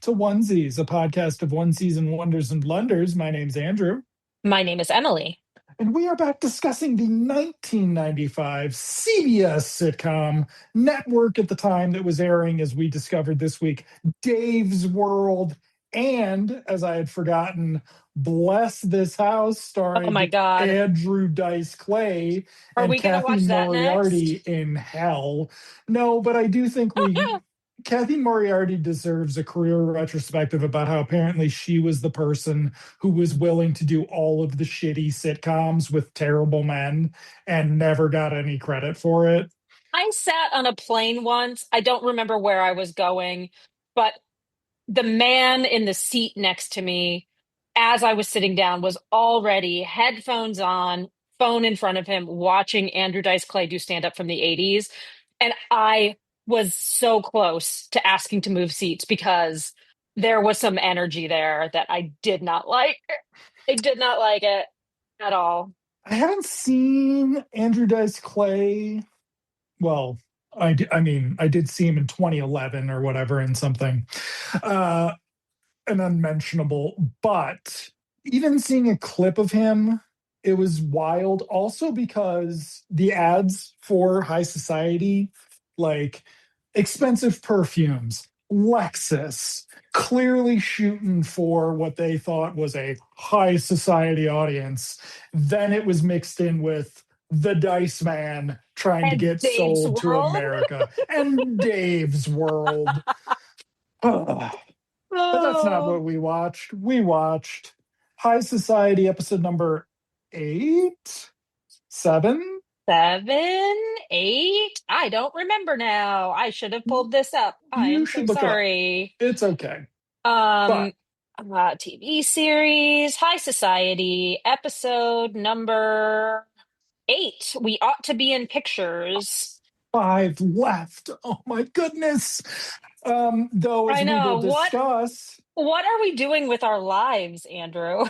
to Onesies, a podcast of onesies and wonders and blunders. My name's Andrew, My name is Emily. and we are back discussing the 1995 CBS sitcom network at the time that was airing, as we discovered this week, Dave's World, and as I had forgotten, Bless This House, Oh my starring God. Andrew Dice Clay Are and we going to Kathy watch that Moriarty next? in Hell. No, but I do think Kathy Moriarty deserves a career retrospective about how apparently she was the person who was willing to do all of the shitty sitcoms with terrible men and never got any credit for it. I sat on a plane once. I don't remember where I was going, but the man in the seat next to me, as I was sitting down, was already headphones on, phone in front of him, watching Andrew Dice Clay do stand up from the 80s. And I was so close to asking to move seats because there was some energy there that I did not like. I did not like it at all. I haven't seen Andrew Dice Clay. Well, I mean, I did see him in 2011 or whatever in something, uh, an unmentionable, but even seeing a clip of him, it was wild. Also, because the ads for High Society, like expensive perfumes, Lexus, clearly shooting for what they thought was a high society audience. Then it was mixed in with the Dice Man trying to And get Dave's sold to World. America and Dave's World. Ugh. But that's not Oh, what we watched. We watched High Society episode number eight, seven. seven, eight. I don't remember now. I should have pulled this up. I You am so should look it up. sorry. It's okay. But Um, TV series, High Society, episode number eight. We ought to be in pictures. five left. Oh my goodness. Though, as I we will know. discuss, What are we doing with our lives, Andrew?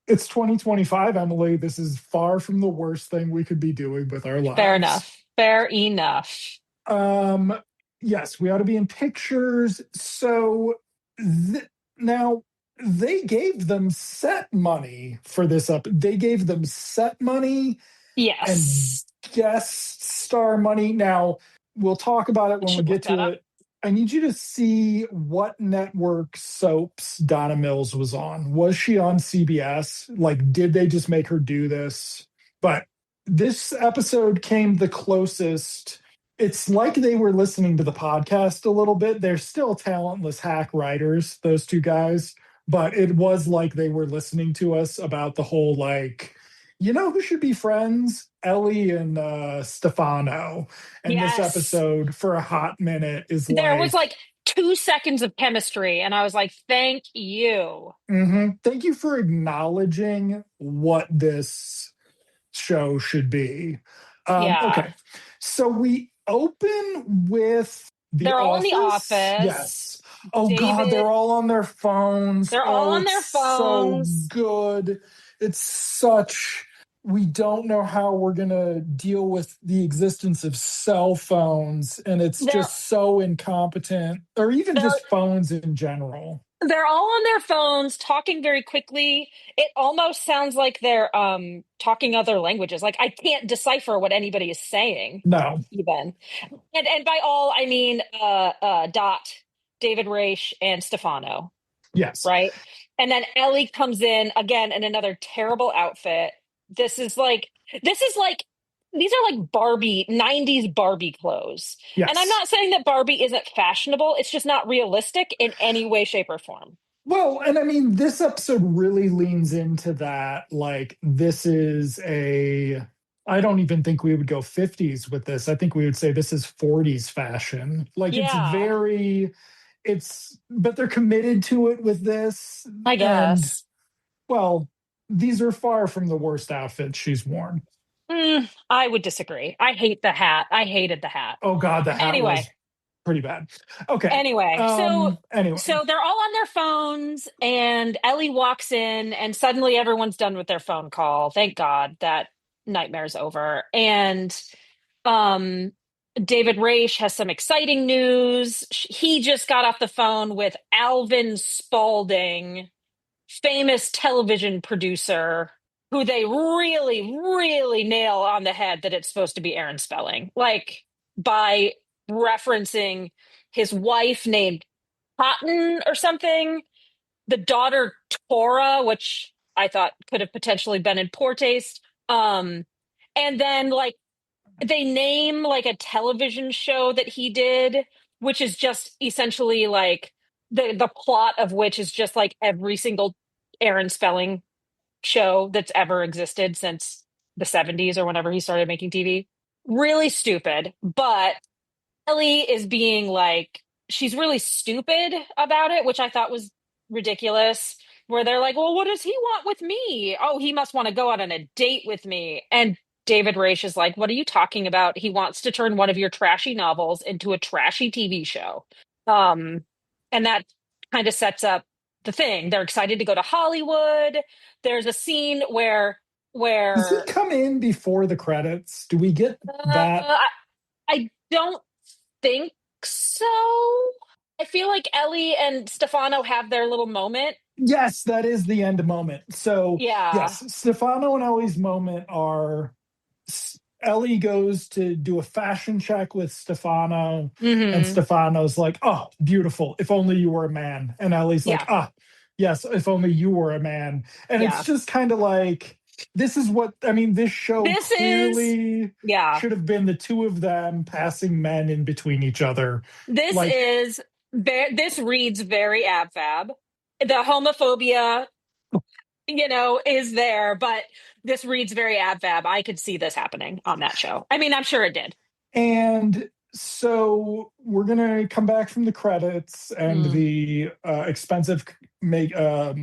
it's 2025, Emily. This is far from the worst thing we could be doing with our Fair lives. enough. Fair enough. Um, yes, we ought to be in pictures. So now they gave them set money for this up. They gave them set money and Yes. guest star money. Now we'll talk about it I when we should look get that to up. it. I need you to see what network soaps Donna Mills was on. Was she on CBS? Like, did they just make her do this? But this episode came the closest. It's like they were listening to the podcast a little bit. They're still talentless hack writers, those two guys, but it was like they were listening to us about the whole, like, you know who should be friends? Ellie and Stefano. And this Yes. episode, for a hot minute, is There was like, like 2 seconds of chemistry, and I was like, thank you. thank you for acknowledging what this show should be. Yeah. Okay. So we open with The They're all in the Office. office. Yes. Oh God, they're David, all on their phones. they're all Oh, on it's their so phones. good. It's such, we don't know how we're going to deal with the existence of cell phones. And it's They're just so incompetent, or even they're just phones in general. they're all on their phones talking very quickly. It almost sounds like they're talking other languages. Like I can't decipher what anybody is saying No. even. And by all I mean Dot, David Raish, and Stefano, Yes. right? And then Ellie comes in again in another terrible outfit. This is like this is like these are like Barbie 90s Barbie clothes. And I'm Yes. not saying that Barbie isn't fashionable. It's just not realistic in any way, shape, or form. Well, and I mean, this episode really leans into that. Like, this is a, I don't even think we would go 50s with this. I think we would say this is 40s fashion. Like, it's Yeah, very, but they're committed to it with this. I And, guess. well, these are far from the worst outfits she's worn. I would disagree. I hate the hat. I hated the hat. Oh, God, the hat Anyway, was pretty bad. Okay. anyway, so Anyway, so they're all on their phones, and Ellie walks in, and suddenly everyone's done with their phone call. Thank God that nightmare's over. And um David Raish has some exciting news. He just got off the phone with Alvin Spalding, famous television producer, who they really, really nail on the head that it's supposed to be Aaron Spelling. Like by referencing his wife named Cotton or something, the daughter Tora, which I thought could have potentially been in poor taste. And then like they name like a television show that he did, which is just essentially like the plot of which is just like every single Aaron Spelling show that's ever existed since the 70s or whenever he started making TV. Really stupid, but Ellie is being like, she's really stupid about it, which I thought was ridiculous. Where they're like, well, what does he want with me? Oh, he must want to go out on a date with me. And David Raish is like, what are you talking about? He wants to turn one of your trashy novels into a trashy TV show. Um, and that kind of sets up the thing. They're excited to go to Hollywood. There's a scene Does he where come in before the credits? Do we get that? I don't think so. I feel like Ellie and Stefano have their little moment. Yes, that is the end moment. So, Yeah. yes, Stefano and Ellie's moment are Ellie goes to do a fashion check with Stefano, and Hmm. Stefano's like, "Oh, beautiful. If only you were a man." And Ellie's like, Yeah. "Ah, yes, if only you were a man." And it's Yeah. just kind of like, this is what I mean. This show This is, clearly yeah. should have been the two of them passing men in between each other. This Like, is, this reads very ab fab. The homophobia, is there, but this reads very ab fab. I could see this happening on that show. I mean, I'm sure it did. and so we're gonna come back from the credits and Mm. the expensive make. I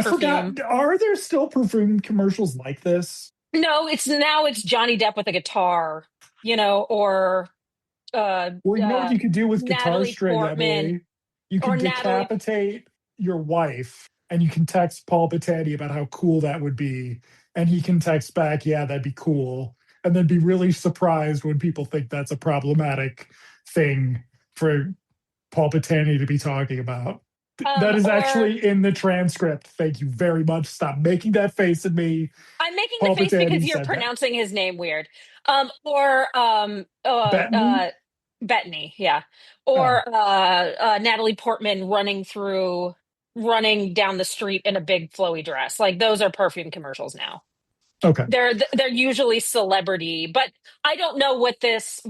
Perfume. forgot. Are there still perfume commercials like this? No, it's Johnny Depp with a guitar, or uh, Well, you know what uh, you could do with guitar Natalie string, Portman Emily? You or could Natalie. decapitate your wife, and you can text Paul Bettany about how cool that would be, and he can text back, "Yeah, that'd be cool," and then be really surprised when people think that's a problematic thing for Paul Bettany to be talking about. That is Or actually in the transcript. Thank you very much. Stop making that face at me. I'm making the Paul face because Bettany you're said that. pronouncing his name weird. Or Bettany? Bettany, yeah. Oh, Or Natalie Portman running down the street in a big flowy dress. Like those are perfume commercials now. okay. They're usually celebrity, but I don't know what this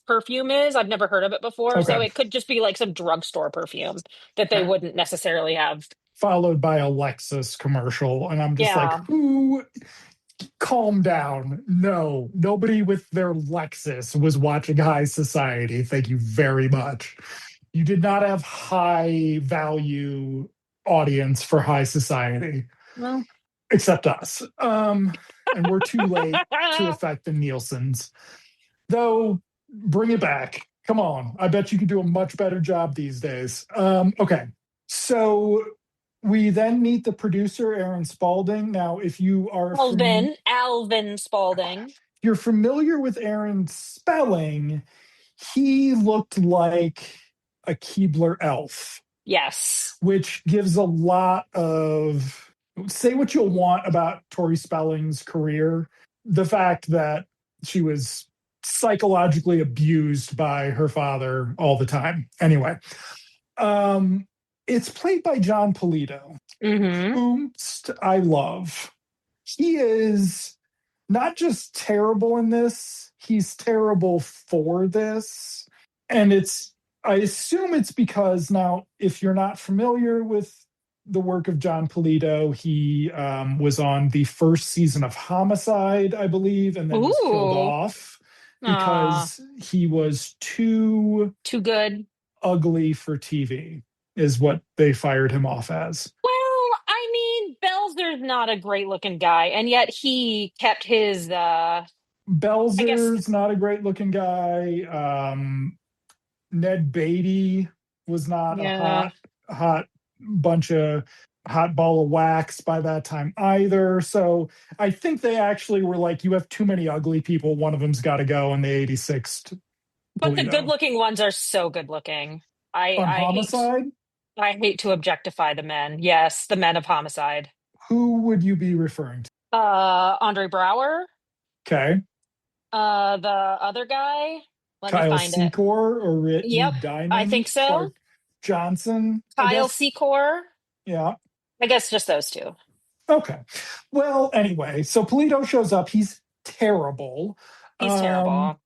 perfume is. I've never heard of it before, so Okay. it could just be like some drugstore perfume that they wouldn't necessarily have. Followed by a Lexus commercial. And I'm just like, Yeah. who? Calm down. No, nobody with their Lexus was watching High Society. Thank you very much. You did not have high value audience for High Society, Well, except us. And we're too late to affect the Nielsen's. Though, bring it back. Come on. I bet you could do a much better job these days. Okay. So we then meet the producer, Aaron Spalding. Now, if you are Alvin Spalding. you're familiar with Aaron's spelling, he looked like a Keebler elf, Yes. which gives a lot of say what you'll want about Tori Spelling's career. The fact that she was psychologically abused by her father all the time. Anyway, um, it's played by John Polito, Hmm. whom I love. He is not just terrible in this, he's terrible for this. And I assume it's because now, if you're not familiar with the work of John Polito, he was on the first season of Homicide, I believe, and then was killed Ooh. off Ah, because he was too too good. ugly for TV, is what they fired him off as. Well, I mean, Belzer's not a great looking guy, and yet he kept his I guess Belzer's not a great looking guy. Ned Beatty was not a yeah. hot bunch of hot ball of wax by that time either. So I think they actually were like, you have too many ugly people. One of them's got to go, and they 86'd But the Polito. good-looking ones are so good-looking. On I hate Homicide, I hate to objectify the men. Yes, the men of Homicide. who would you be referring to? Andre Brower, Okay. the other guy. Let me Kyle find it. Secor or Yep, Reed I think Diamond? so. Clark Johnson, I Kyle guess. Secor. Yeah. I guess just those two. Okay. Well, anyway, so Polito shows up. He's terrible. He's Um, terrible.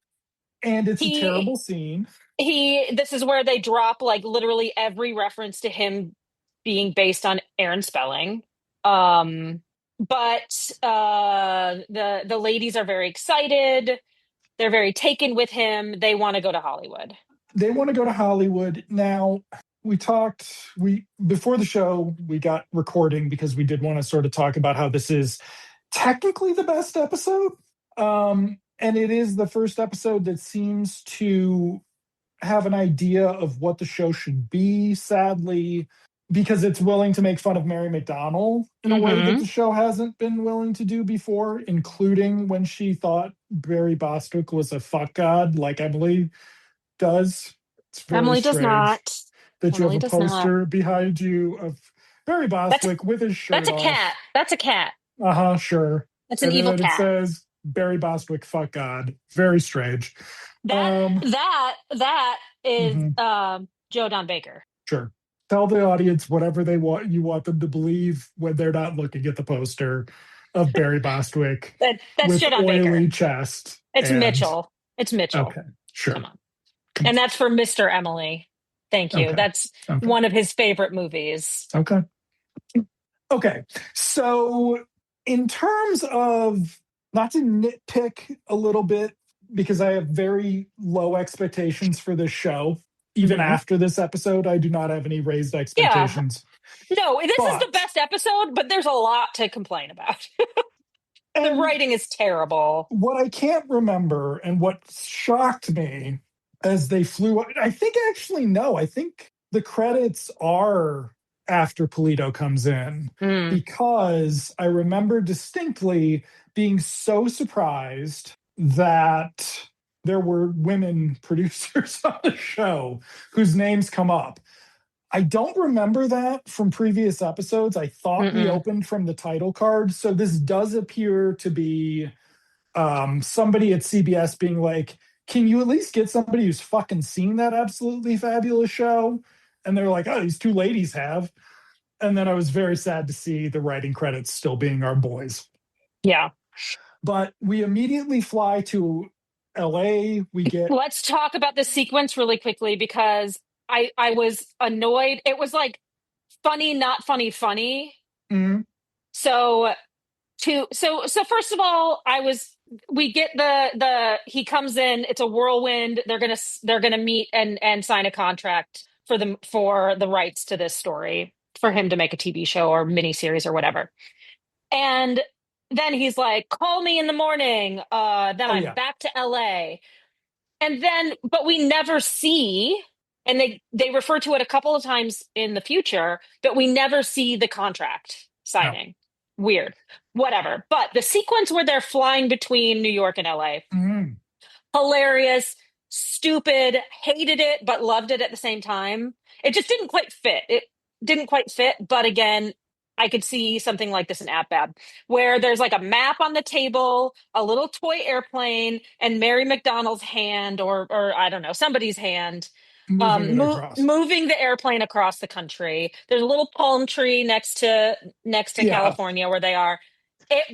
and it's a He terrible scene. this is where they drop like literally every reference to him being based on Aaron Spelling. But the ladies are very excited. They're very taken with him. They want to go to Hollywood. They want to go to Hollywood. Now, we before the show, we got recording because we did want to sort of talk about how this is technically the best episode. And it is the first episode that seems to have an idea of what the show should be, sadly, because it's willing to make fun of Mary McDonnell in a way that Mm-hmm. the show hasn't been willing to do before, including when she thought Barry Bostwick was a fuck god, like Emily does. It's very Emily does strange not. that you have Emily a does not. poster behind you of Barry That's Bostwick with his that's shirt a cat. off. That's a cat. Uh-huh, sure. That's an And evil then it cat. says Barry Bostwick, fuck God. Very strange. That Um, that is mhm, Joe Don Baker. sure. Tell the audience whatever they want you want them to believe when they're not looking at the poster of Barry Bostwick That's with Joe Don Baker. oily chest. It's And Mitchell. It's Mitchell. okay, sure. Come on. And that's for Mr. Emily. Thank you. Okay. That's Okay. one of his favorite movies. Okay. Okay. So, in terms of not to nitpick a little bit, because I have very low expectations for this show, even Hmm. after this episode, I do not have any raised Yeah. expectations. No, this is the But, best episode, but there's a lot to complain about. The and writing is terrible. what I can't remember and what shocked me as they flew, I think actually, no, I think the credits are after Polito comes in Mm, because I remember distinctly being so surprised that there were women producers on the show whose names come up. I don't remember that from previous episodes. I thought we mm-mm. opened from the title card. So this does appear to be somebody at CBS being like, can you at least get somebody who's fucking seen that absolutely fabulous show? And they're like, oh, these two ladies have. And then I was very sad to see the writing credits still being our boys. Yeah. But we immediately fly to LA. We get, Let's talk about this sequence really quickly because I was annoyed. It was like funny, not funny, funny. mm, So so first of all, we get the he comes in, it's a whirlwind. They're gonna meet and sign a contract for the rights to this story for him to make a TV show or miniseries or whatever. And then he's like, call me in the morning. Then oh, I'm yeah. back to LA. And then, but we never see, and they refer to it a couple of times in the future, but we never see the contract No. signing. Weird. Whatever. But the sequence where they're flying between New York and LA, Mm, hilarious, stupid, hated it, but loved it at the same time. It just didn't quite fit. It didn't quite fit, but again, I could see something like this in AppBab, where there's like a map on the table, a little toy airplane, and Mary McDonnell's hand, or I don't know, somebody's hand, moving it across. moving the airplane across the country. There's a little palm tree next to Yeah. California where they are.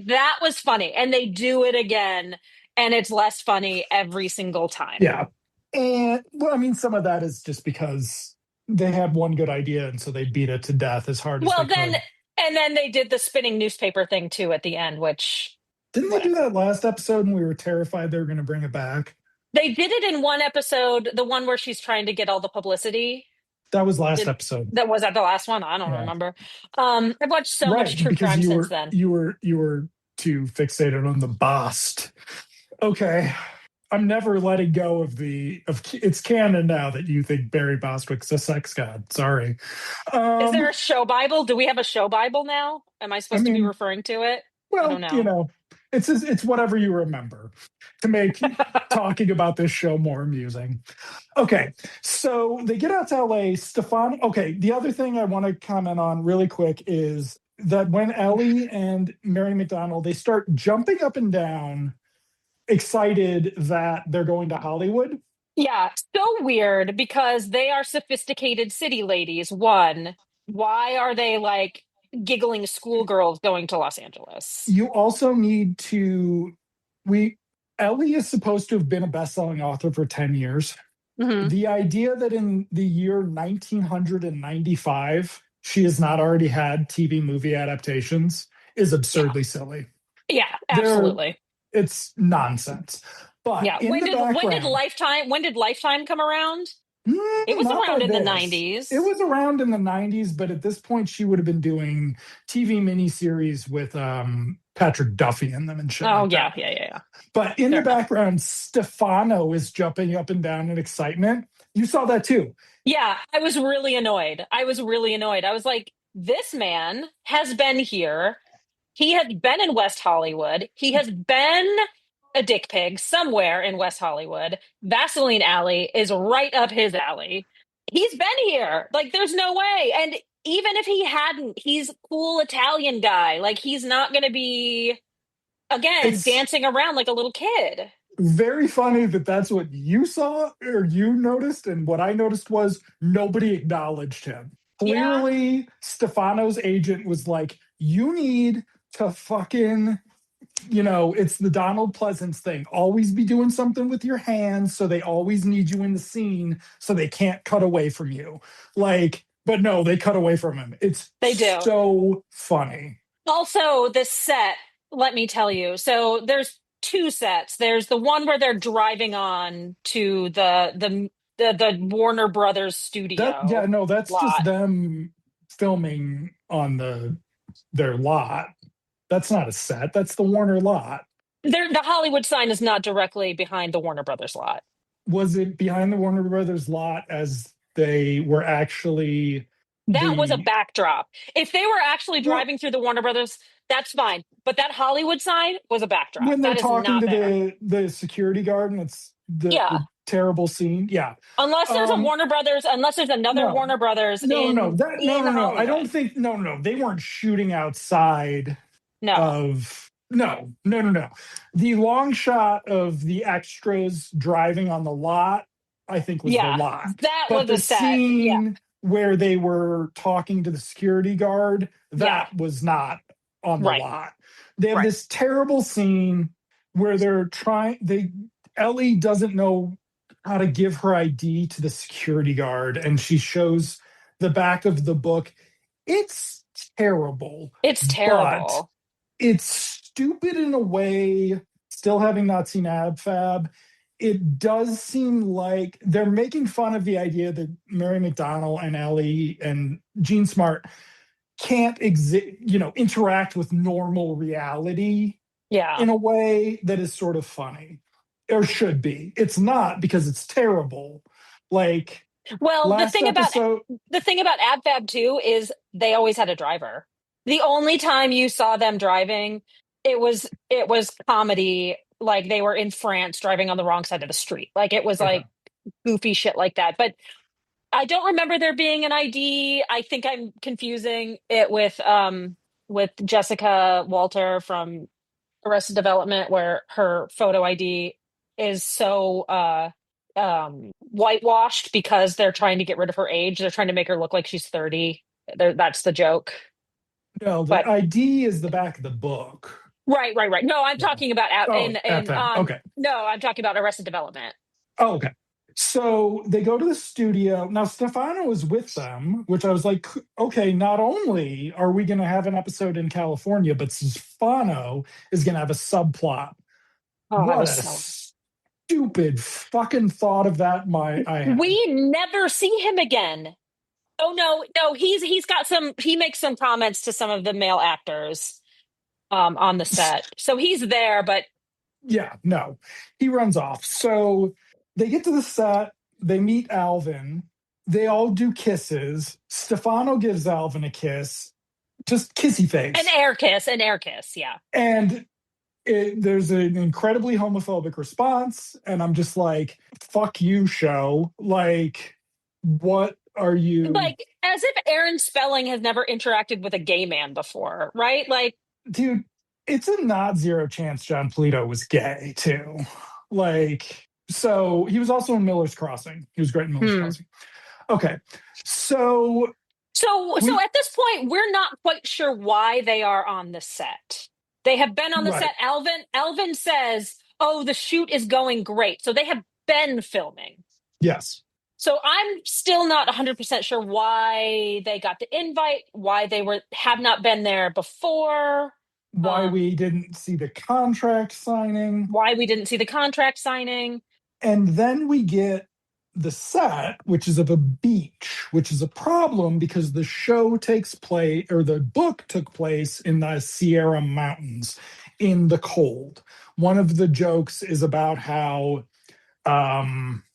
That was funny, and they do it again, and it's less funny every single time. Yeah. And well, I mean, some of that is just because they had one good idea and so they beat it to death as hard as they Well, then, could. and then they did the spinning newspaper thing too at the end, which Didn't they do whatever. that last episode and we were terrified they were going to bring it back? They did it in one episode, the one where she's trying to get all the publicity. That was last Did episode. that was that the last one? I don't Yeah. remember. I've watched so much Right, true because crime since then. you were too fixated on the Bost. Okay. I'm never letting go of it's canon now that you think Barry Bostwick's a sex god. Sorry. Is there Um, a show Bible? Do we have a show Bible now? Am I I supposed to be mean, referring to it? I well, don't know. It's whatever you remember to make talking about this show more amusing. Okay, so they get out to LA. Stefan. Okay, the other thing I want to comment on really quick is that when Ellie and Mary McDonnell they start jumping up and down, excited that they're going to Hollywood. Yeah, so weird because they are sophisticated city ladies. One, why are they like giggling schoolgirls going to Los Angeles? You also need to we Ellie is supposed to have been a best-selling author for 10 years. Hmm. The idea that in the year 1995 she has not already had TV movie adaptations is Yeah. absurdly silly. Yeah, There absolutely. it's nonsense. But Yeah. in the background, When did Lifetime come around? It was not by around in the this. It 90s. was around in the 90s, but at this point she would have been doing TV miniseries with Patrick Duffy in them and shit Oh like yeah, that. yeah, yeah, yeah. But in Fair the enough. background, Stefano is jumping up and down in excitement. You saw that too. Yeah, I was really annoyed. I was really annoyed. I was like, this man has been here. He has been in West Hollywood. He has been a dick pig somewhere in West Hollywood. Vaseline Alley is right up his alley. He's been here. Like, there's no way. And even if he hadn't, he's a cool Italian guy. Like, he's not going to be, again, It's dancing around like a little kid. very funny that that's what you saw or you noticed. And what I noticed was nobody acknowledged him. Yeah, Clearly, Stefano's agent was like, you need to fucking it's the Donald Pleasance thing. Always be doing something with your hands, so they always need you in the scene, so they can't cut away from you. Like, but no, they cut away from him. It's they do. so funny. Also, this set, let me tell you. So there's two sets. There's the one where they're driving on to the Warner Brothers Yeah, studio no, that's just lot. them filming on their lot. That's not a set. That's the Warner lot. The Hollywood sign is not directly behind the Warner Brothers lot. Was it behind the Warner Brothers lot as they were actually That was a the backdrop. If they were actually well, driving through the Warner Brothers, that's fine. But that Hollywood sign was a backdrop. when they're That is talking not to there. the security guard and it's Yeah. the terrible scene. Yeah. Unless there's a Um Warner Brothers, unless there's another no. Warner Brothers No. That in no. I don't Hollywood. think no. They weren't shooting outside No. of no. The long shot of the extras driving on the lot, I think was the Yeah. lot. That But was the a set. Yeah. scene where they were talking to the security guard, Yeah. that was not on the Right. lot. They have Right. this terrible scene where Ellie doesn't know how to give her ID to the security guard and she shows the back of the book. It's terrible, It's but terrible. it's stupid in a way, still having not seen Ab Fab. It does seem like they're making fun of the idea that Mary McDonnell and Ellie and Jean Smart can't interact with normal reality Yeah. in a way that is sort of funny or should be. It's not because it's terrible. Like Well, last episode, the thing about AbFab too is they always had a driver. The only time you saw them driving, it was comedy, like they were in France driving on the wrong side of the street. Like it was okay. like goofy shit like that. But I don't remember there being an ID. I think I'm confusing it with Jessica Walter from Arrested Development, where her photo ID is so whitewashed because they're trying to get rid of her age. They're trying to make her look like she's 30. That's the joke. No, the But ID is the back of the book. right. No, I'm Yeah. talking about out Oh, in FM. Okay. no, I'm talking about Arrested Development. Oh, okay. So they go to the studio. Now, Stefano is with them, which I was like, okay, not only are we going to have an episode in California, but Stefano is going to have a subplot. Oh, I What was a so stupid fucking thought of that I had. we never see him again. Oh no, he's got some he makes some comments to some of the male actors on the set. So he's there, but Yeah, no, he runs off. So they get to the set, they meet Alvin, they all do kisses. Stefano gives Alvin a kiss, just kissy face. an air kiss, yeah. And there's an incredibly homophobic response, and I'm just like, fuck you, show. Like, what are you? Like, as if Aaron Spelling has never interacted with a gay man before, right? Like, Dude, it's a not zero chance John Polito was gay, too. Like, so he was also in Miller's Crossing. He was great in Miller's hmm. Crossing. Okay. So So we, at this point, we're not quite sure why they are on the set. They have been on the right. set. Alvin says, "Oh, the shoot is going great." So they have been filming. Yes. So I'm still not 100% sure why they got the invite, why they were have not been there before, Why we didn't see the contract signing. why we didn't see the contract signing. And then we get the set, which is of a beach, which is a problem because the show takes place, or the book took place in the Sierra Mountains in the cold. One of the jokes is about how,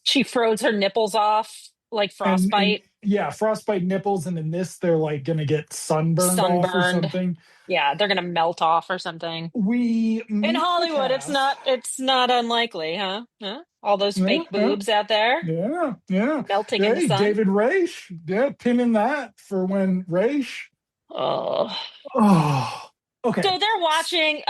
She froze her nipples off like and frostbite, yeah, frostbite nipples, and in this, they're like going to get sunburned off or sunburned. something. Yeah, they're gonna melt off or something. We In meet the Hollywood, cast. it's not unlikely, huh? Huh? All those Yeah, fake yeah. boobs out there Yeah, yeah. melting in the Hey, sun. David Raish. Yeah, pinning that for when Raish. Oh. Oh, So okay. they're watching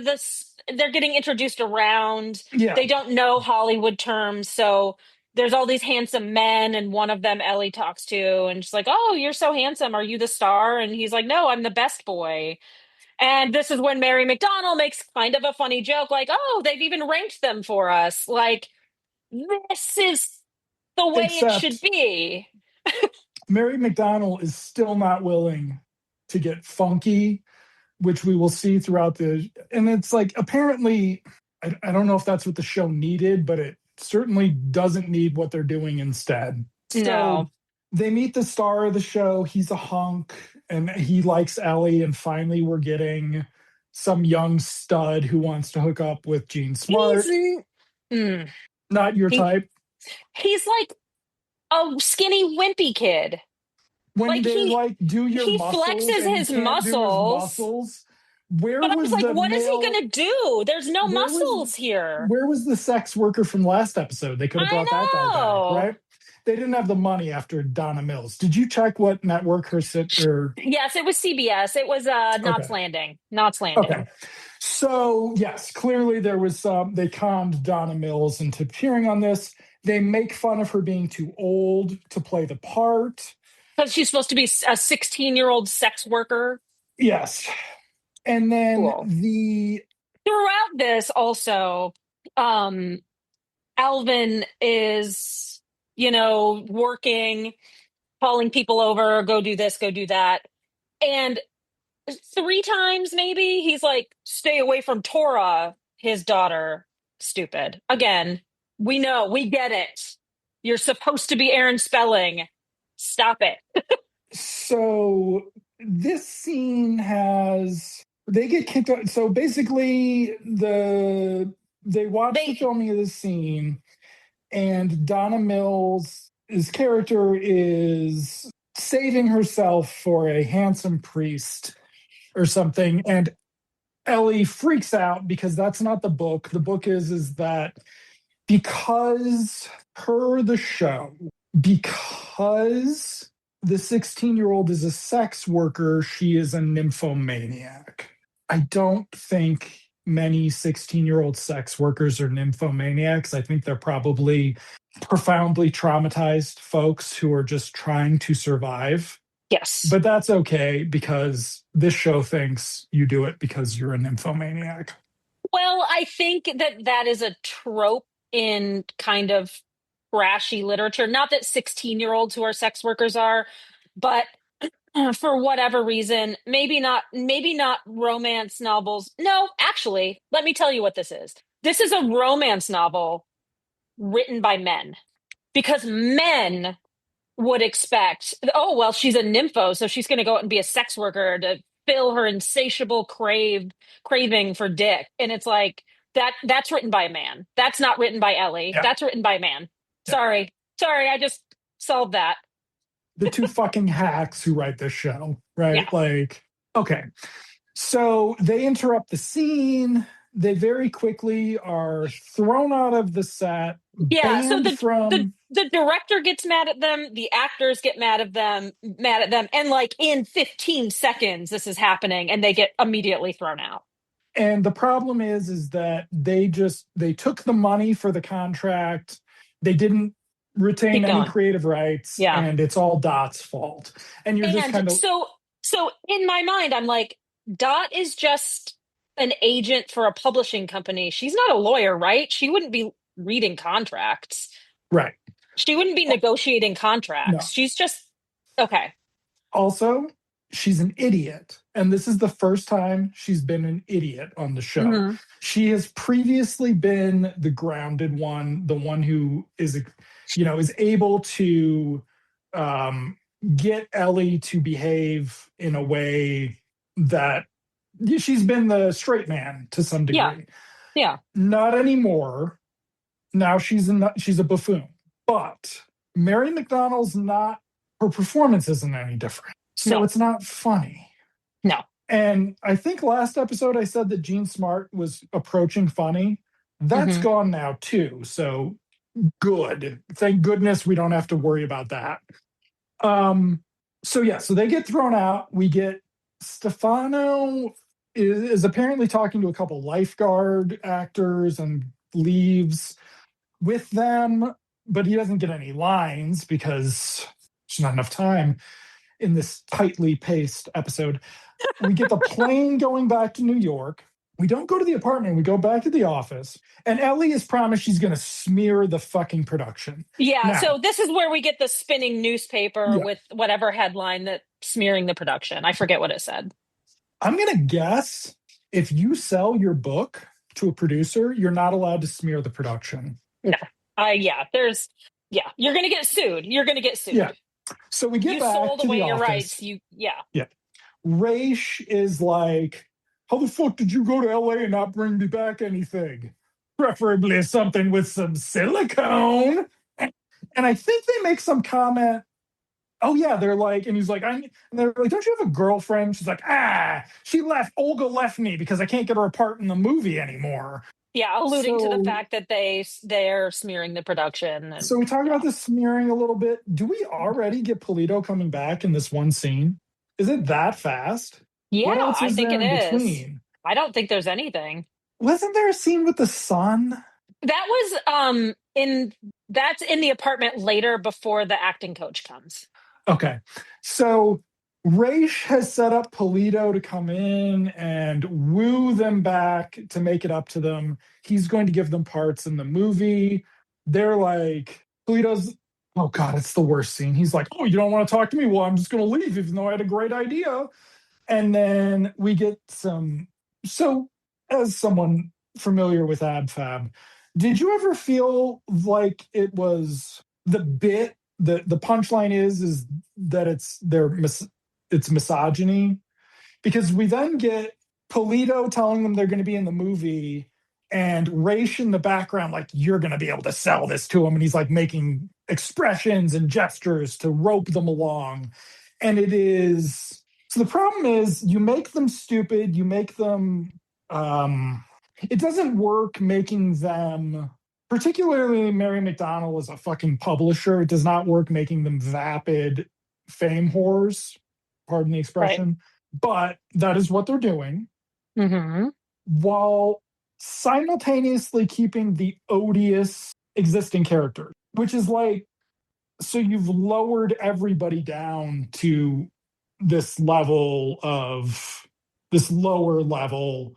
this they're getting introduced around. Yeah, They don't know Hollywood terms, so there's all these handsome men, and one of them Ellie talks to, and she's like, "Oh, you're so handsome. Are you the star?" And he's like, "No, I'm the best boy." And this is when Mary McDonnell makes kind of a funny joke, like, "Oh, they've even ranked them for us." Like, this is the way it should except be. Mary McDonnell is still not willing to get funky, which we will see throughout the. And it's like, apparently, I don't know if that's what the show needed, but it certainly doesn't need what they're doing instead. So No. they meet the star of the show. He's a hunk and he likes Ellie. And finally, we're getting some young stud who wants to hook up with Gene He's Smart. mm, Not your he type. he's like a skinny wimpy kid. When Like they're like, do your he muscles, flexes and he his can't do his muscles, muscles. Where but I was was like, the what is he male? gonna do? There's no Where was muscles here. where was the sex worker from last episode? They could have I brought that guy back, know. right? They didn't have the money after Donna Mills. Did you check what network her sit or Yes, it was CBS. It was Knots okay. Landing. Knots Okay. Landing. So yes, clearly there was they conned Donna Mills into appearing on this. They make fun of her being too old to play the part. Because she's supposed to be a 16-year-old sex worker. Yes. And then Cool. the Throughout this, also, um, Alvin is, working, calling people over, go do this, go do that. And three times maybe he's like, stay away from Tora, his daughter. Stupid. Again, we know, we get it. You're supposed to be Aaron Spelling. Stop it. so this scene has they get kicked out. So basically they watch the They filming of this scene, and Donna Mills' character is saving herself for a handsome priest or something, and Ellie freaks out because that's not the book. The book is that because per the show, because the 16-year-old is a sex worker, she is a nymphomaniac. I don't think many 16-year-old sex workers are nymphomaniacs. I think they're probably profoundly traumatized folks who are just trying to survive. yes. But that's okay because this show thinks you do it because you're a nymphomaniac. Well, I think that is a trope in kind of trashy literature. Not that 16-year-olds who are sex workers are, but for whatever reason, maybe not romance novels. No, actually, let me tell you what this is. This is a romance novel written by men because men would expect, oh, well, she's a nympho, so she's going to go out and be a sex worker to fill her insatiable craving for dick. And it's like that's written by a man. That's not written by Ellie. Yeah. That's written by a man. Yeah. Sorry. Sorry, I just solved that. The two fucking hacks who write this show, Yeah. right? Like, okay. So they interrupt the scene. they very quickly are thrown out of the set, Yeah, so banned the from, the director gets mad at them, the actors get mad at them, and like in 15 seconds this is happening and they get immediately thrown out. and the problem is that they took the money for the contract. They didn't retain Keep any going. creative rights, Yeah. and it's all Dot's fault. And you're just And kind of so in my mind I'm like Dot is just an agent for a publishing company. She's not a lawyer, right? She wouldn't be reading contracts. right. She wouldn't be Oh, negotiating contracts. no. She's just okay. Also, she's an idiot. And this is the first time she's been an idiot on the show. Hmm. She has previously been the grounded one, the one who is able to um, get Ellie to behave in a way that she's been the straight man to some Yeah. degree. Yeah. Not anymore. Now she's a buffoon. But Mary McDonnell's not, her performance isn't any different. So No. it's not funny. No. And I think last episode I said that Gene Smart was approaching funny. That's Hmm. gone now too. So good. Thank goodness we don't have to worry about that. Um, so yeah, so they get thrown out. We get Stefano is apparently talking to a couple lifeguard actors and leaves with them, but he doesn't get any lines because there's not enough time in this tightly paced episode. We get the plane going back to New York. We don't go to the apartment. We go back to the office. And Ellie has promised she's going to smear the fucking production. Yeah, Now, so this is where we get the spinning newspaper yeah, with whatever headline that smearing the production. I forget what it said. I'm going to guess if you sell your book to a producer, you're not allowed to smear the production. No. Yeah, you're going to get sued. You're going to get Yeah. sued. So we get You back sold to the away your office. rights. Yeah. Yeah. Raish is like, how the fuck did you go to LA and not bring me back anything? Preferably something with some silicone. And I think they make some comment. Oh yeah, they're like, and he's like, and they're like, don't you have a girlfriend? She's like, she left. Olga left me because I can't get her a part in the movie anymore. Yeah, alluding to the So, fact that they're smearing the production so and we talk about yeah. this smearing a little bit. Do we already get Polito coming back in this one scene? Is it that fast? Yeah, What else I is think there it in is. between? I don't think there's anything. Wasn't there a scene with the sun? That was in that's in the apartment later before the acting coach comes. Okay. So Raish has set up Polito to come in and woo them back to make it up to them. He's going to give them parts in the movie. They're like, Polito's, oh God, it's the worst scene. He's like, oh, you don't want to talk to me? Well, I'm just going to leave, even though I had a great idea. And then we get so as someone familiar with AbFab, did you ever feel like it was the punchline is that it's misogyny? Because we then get Polito telling them they're going to be in the movie and Raish in the background like, you're going to be able to sell this to him, and he's like making expressions and gestures to rope them along. And it is, so the problem is you make them stupid, you make them it doesn't work making them, particularly Mary McDonnell is a fucking publisher. It does not work making them vapid fame whores, pardon the Right. expression. But that is what they're doing Hmm. while simultaneously keeping the odious existing characters, which is like, so you've lowered everybody down to this level of this lower level,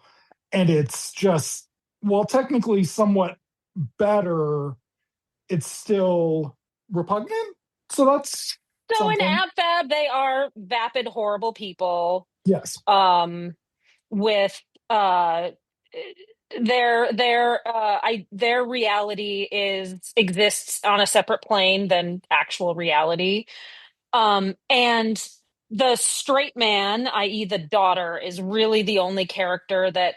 and it's just, well, technically somewhat better, it's still repugnant. So that's So in something. AbFab, they are vapid, horrible people. Yes. Um, with their reality exists on a separate plane than actual reality. And the straight man, i.e., the daughter, is really the only character that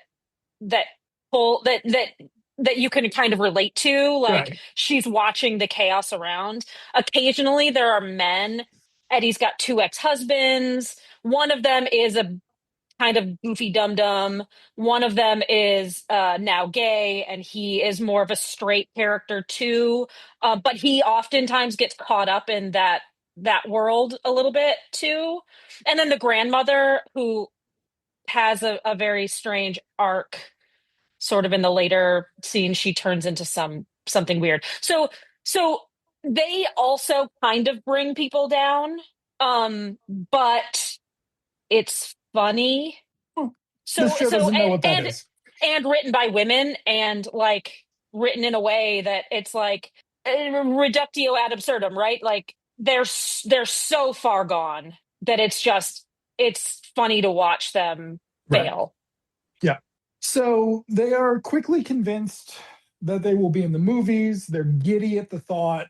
pull that you can kind of relate to. Like Right. she's watching the chaos around. Occasionally, there are men. Eddie's got two ex-husbands. One of them is a kind of goofy dum dum. One of them is now gay, and he is more of a straight character too. But he oftentimes gets caught up in that world a little bit too. And then the grandmother, who has a very strange arc, sort of in the later scene, she turns into something weird. So they also kind of bring people down, but it's funny. Hmm. This So show so doesn't know what that and is. and written by women, and like written in a way that it's like reductio ad absurdum, right? Like they're so far gone that it's funny to watch them Right. fail. Yeah. So they are quickly convinced that they will be in the movies. They're giddy at the thought.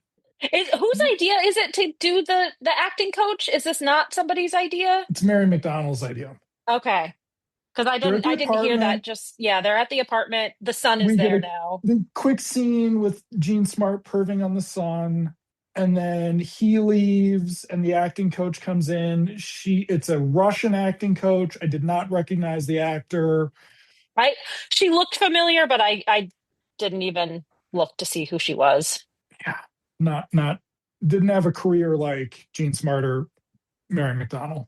Whose idea is it to do the acting coach? Is this not somebody's idea? It's Mary McDonnell's idea. Okay. Because They're at the I didn't hear that. apartment. Just yeah, they're at the apartment. The sun is We get there a now. the quick scene with Gene Smart perving on the sun, and then he leaves, and the acting coach comes in. It's a Russian acting coach. I did not recognize the actor. Right? She looked familiar, but I didn't even look to see who she was. Yeah, not didn't have a career like Gene Smart or Mary McDonnell or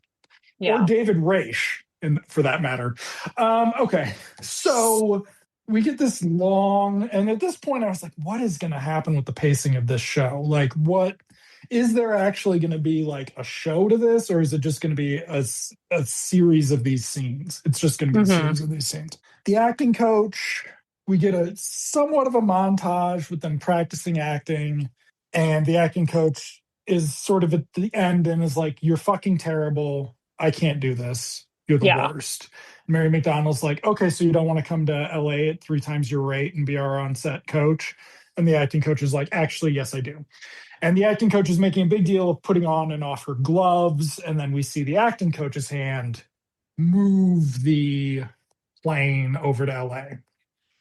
Yeah. David Raish, for that matter. Okay, so we get this long, and at this point, I was like, what is going to happen with the pacing of this show? Like, what is there actually going to be like a show to this, or is it just going to be a series of these scenes? It's just going to be a Hmm. series of these scenes. The acting coach, we get a somewhat of a montage with them practicing acting, and the acting coach is sort of at the end and is like, "You're fucking terrible. I can't do this. You're the Yeah. worst." Mary McDonnell's like, "Okay, so you don't want to come to LA at 3 times your rate and be our on-set coach?" And the acting coach is like, "Actually, yes, I do." And the acting coach is making a big deal of putting on and off her gloves. And then we see the acting coach's hand move the plane over to LA.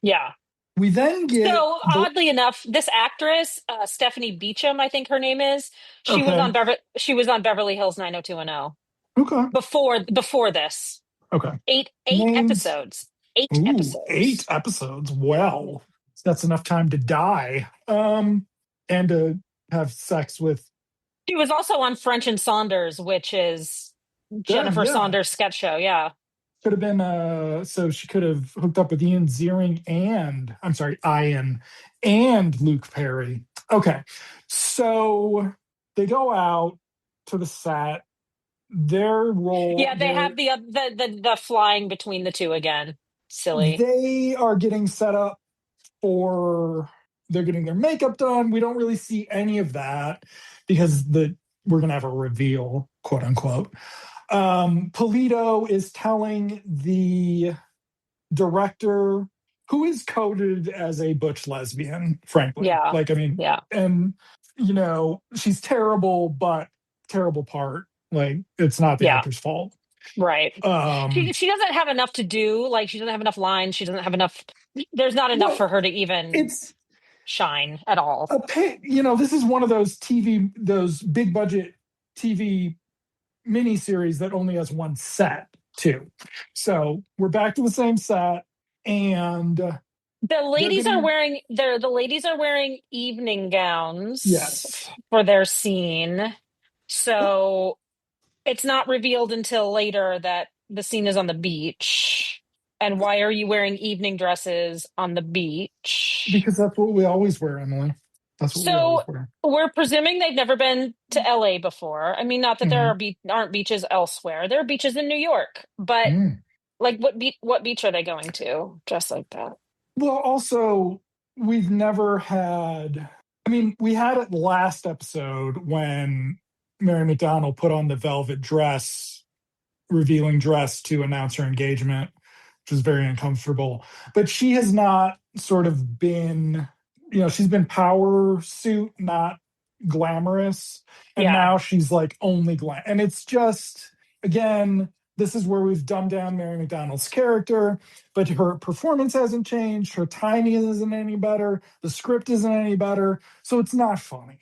Yeah. We then get So the oddly enough, this actress, Stephanie Beacham, I think her name is, okay, She was on Beverly Hills 90210 okay, before this. okay. Eight Names. episodes. Eight Ooh, eight episodes. episodes. Well, that's enough time to die. And to have sex with. She was also on French and Saunders, which is Jennifer Yeah, Saunders' sketch show. Yeah. could have been so she could have hooked up with Ian Ziering and I'm sorry, Ian and Luke Perry. Okay. So they go out to the set. Their role, Yeah, they have the flying between the two again. Silly. they are getting set up for they're getting their makeup done. We don't really see any of that because we're gonna have a reveal, quote unquote. Polito is telling the director, who is coded as a butch lesbian, frankly. Yeah. Like, I mean, Yeah. and she's terrible, but terrible part. Like, it's not the Yeah. actor's fault. Right. Um, She doesn't have enough to do. Like she doesn't have enough lines. She doesn't have enough. There's not enough well, for her to even it's shine at all. this is one of those big budget TV miniseries that only has one set, too. So we're back to the same set, and they're getting The ladies are wearing evening gowns yes. for their scene. So it's not revealed until later that the scene is on the beach. And why are you wearing evening dresses on the beach? Because that's what we always wear, Emily. That's what we So always wear. we're presuming they've never been to LA before. I mean, not that there Hmm. aren't beaches elsewhere. There are beaches in New York, but Mm. like what beach are they going to? Just like that. Well, also, we've never had. I mean, we had it last episode when Mary McDonnell put on the velvet dress, revealing dress to announce her engagement, which was very uncomfortable. But she has not sort of been, she's been power suit, not glamorous. And Yeah. now she's like only glam. And it's just, again, this is where we've dumbed down Mary McDonnell's character, but her performance hasn't changed. Her timing isn't any better. The script isn't any better. So it's not funny.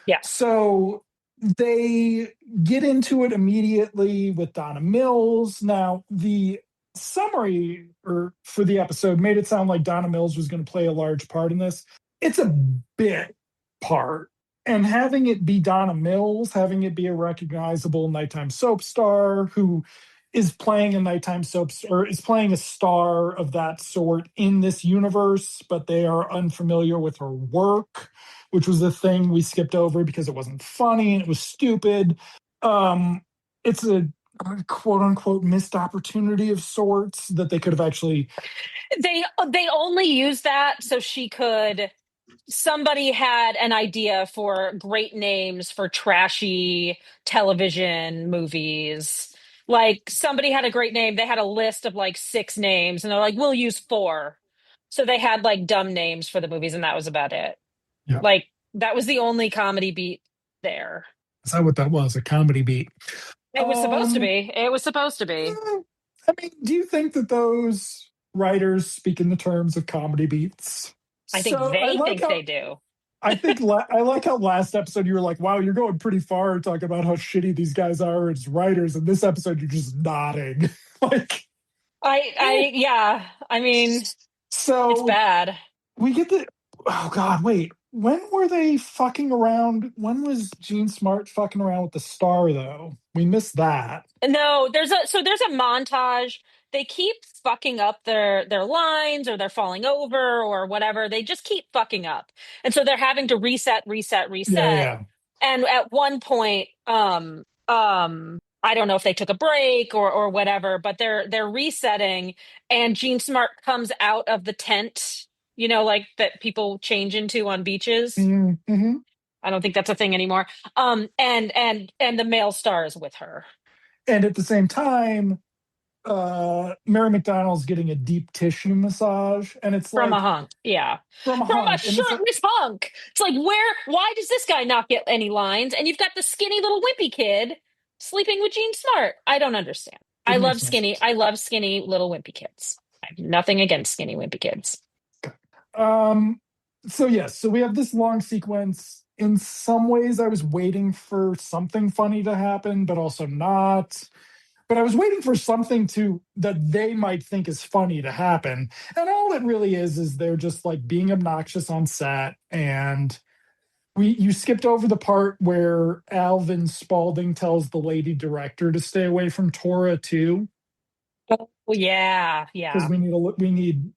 Yeah. So they get into it immediately with Donna Mills. Now, the summary for the episode made it sound like Donna Mills was going to play a large part in this. It's a bit part. And having it be Donna Mills, having it be a recognizable nighttime soap star who is playing a nighttime soap or is playing a star of that sort in this universe, but they are unfamiliar with her work, which was the thing we skipped over because it wasn't funny and it was stupid. It's a quote unquote missed opportunity of sorts that they could have actually. They only used that so she could. Somebody had an idea for great names for trashy television movies. Like somebody had a great name. They had a list of like six names, and they're like, "We'll use four." So they had like dumb names for the movies, and that was about it. Yeah, Like that was the only comedy beat there. is that what that was? A comedy beat. It was supposed to Um, be. It was supposed to be. I mean, do you think that those writers speak in the terms of comedy beats? I think So I they like think how they do. I like how last episode you were like, "Wow, you're going pretty far talking about how shitty these guys are as writers," and this episode you're just nodding, like, eh. Yeah. I mean, it's So bad. we get the. Oh God, wait. When were they fucking around? When was Gene Smart fucking around with the star though? We missed that. No, there's a montage. They keep fucking up their lines or they're falling over or whatever. They just keep fucking up. And so they're having to reset, reset, Yeah, reset. yeah. And at one point, I don't know if they took a break or whatever, but they're resetting and Gene Smart comes out of the tent, like that people change into on beaches. Mm-hmm. I don't think that's a thing anymore. And the male star is with her. And at the same time, Mary McDonnell's getting a deep tissue massage, and it's From a like hunk. Yeah. from a From a hunk, and it's like shirtless hunk. It's like, why does this guy not get any lines? And you've got the skinny little wimpy kid sleeping with Gene Smart. I don't understand. it makes no sense. I love skinny little wimpy kids. I have nothing against skinny wimpy kids. Um, so yes, so we have this long sequence. In some ways, I was waiting for something funny to happen, but also not. But I was waiting for something that they might think is funny to happen. And all it really is they're just like being obnoxious on set. And you skipped over the part where Alvin Spalding tells the lady director to stay away from Tora too, Oh, yeah. because Yeah. we need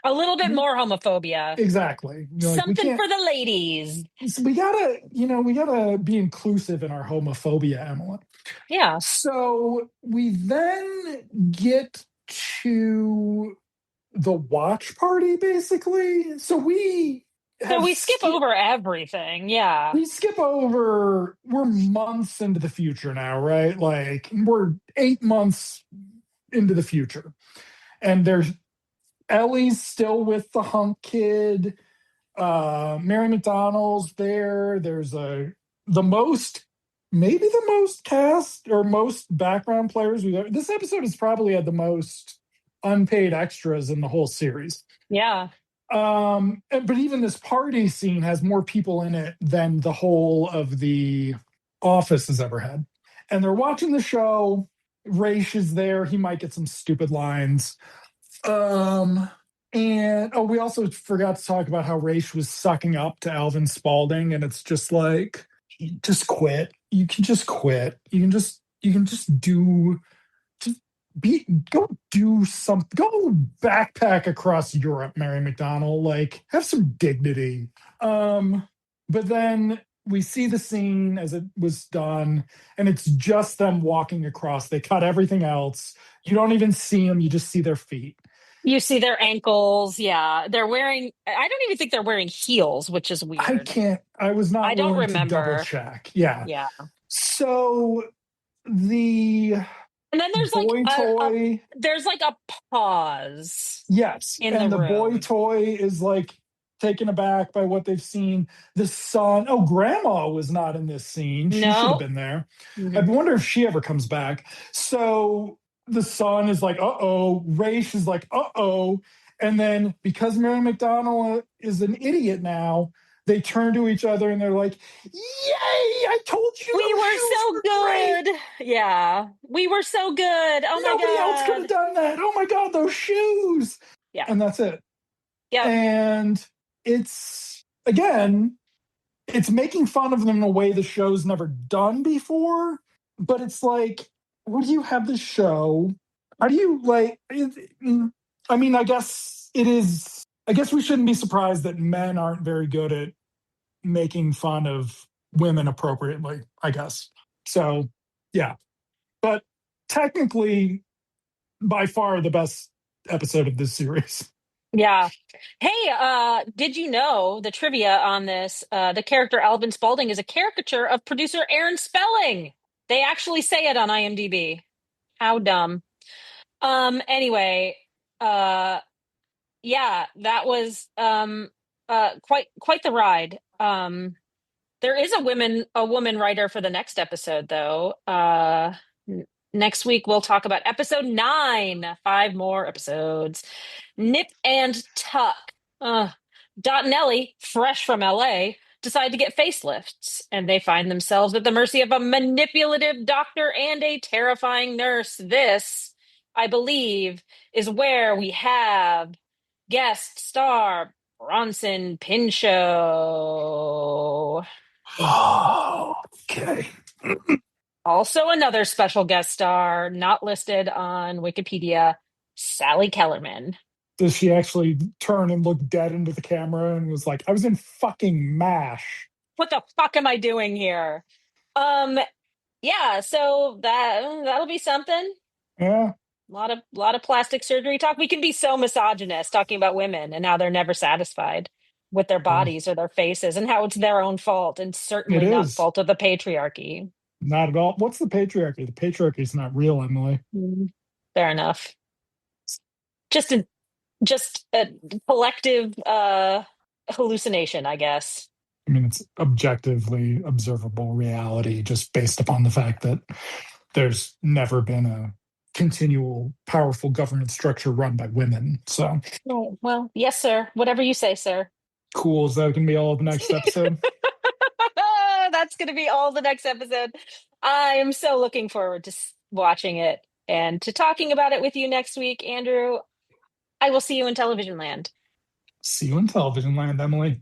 A little bit more homophobia. exactly. Like we Something can't. for the ladies. So we gotta be inclusive in our homophobia, Emily. Yeah. So we then get to the watch party, basically. So So have we skip skipped. over everything. Yeah. We skip over. We're months into the future now, right? Like we're 8 months into the future, and there's Ellie's still with the hunk kid. Mary McDonnell's there. There's the most, maybe the most cast or most background players we've ever. This episode has probably had the most unpaid extras in the whole series. Yeah. But even this party scene has more people in it than the whole of the Office has ever had. And they're watching the show. Raish is there. He might get some stupid lines. And we also forgot to talk about how Raish was sucking up to Alvin Spalding, and it's just like, just quit. You can just quit. You can just do just go do something. Go backpack across Europe, Mary McDonnell. Like, have some dignity. But then we see the scene as it was done, and it's just them walking across. They cut everything else. You don't even see them, you just see their feet. You see their ankles. Yeah. I don't even think they're wearing heels, which is I weird. can't, I was I not don't willing to double remember. check. Yeah. Yeah. So the And then boy toy, there's like a pause yes. in the And the boy room. toy is like taken aback by what they've seen. The son, grandma was not in this scene. She should have No. been there. I Mhm. wonder if she ever comes back. So the son is like, uh-oh. Raish is like, uh-oh. And then because Mary McDonnell is an idiot now, they turn to each other and they're like, "Yay! I told you We those were shoes so were great. good. Yeah. We were so good. Oh my Nobody else could have God. done that. Oh my god, those shoes!" Yeah. And that's it. Yep. And it's again, it's making fun of them in a way the show's never done before. But it's like, what do you have the show? How do you like? I mean, I guess it is. I guess we shouldn't be surprised that men aren't very good at making fun of women appropriately, I guess. So, yeah. But technically, by far the best episode of this series. Yeah. Hey, did you know the trivia on this? The character Alvin Spaulding is a caricature of producer Aaron Spelling. They actually say it on IMDb. How dumb. Anyway, uh yeah, that was quite the ride. There is a woman writer for the next episode though. Next week we'll talk about episode 9, 5 more episodes. Nip and Tuck. Dot and Ellie, fresh from LA, decide to get facelifts, and they find themselves at the mercy of a manipulative doctor and a terrifying nurse. This, I believe, is where we have guest star Bronson Pinchot. Oh, okay. Also, another special guest star not listed on Wikipedia, Sally Kellerman. Does she actually turn and look dead into the camera and was like, I was in fucking MASH? What the fuck am I doing here? Um, yeah, so that'll be something. Yeah, A lot of plastic surgery talk. We can be so misogynist talking about women and how they're never satisfied with their well, bodies or their faces and how it's their own fault and it certainly not the is. fault of the patriarchy. Not at all. What's the patriarchy? The patriarchy is not real, Emily. Mm, fair enough. Just a just a collective hallucination, I guess. I mean, it's objectively observable reality just based upon the fact that there's never been a continual, powerful government structure run by women. So Oh, well, yes, sir. Whatever you say, sir. cool. Is that going to be all of the next episode? That's going to be all the next episode. I am so looking forward to watching it and to talking about it with you next week, Andrew. I will see you in television land. See you in television land, Emily.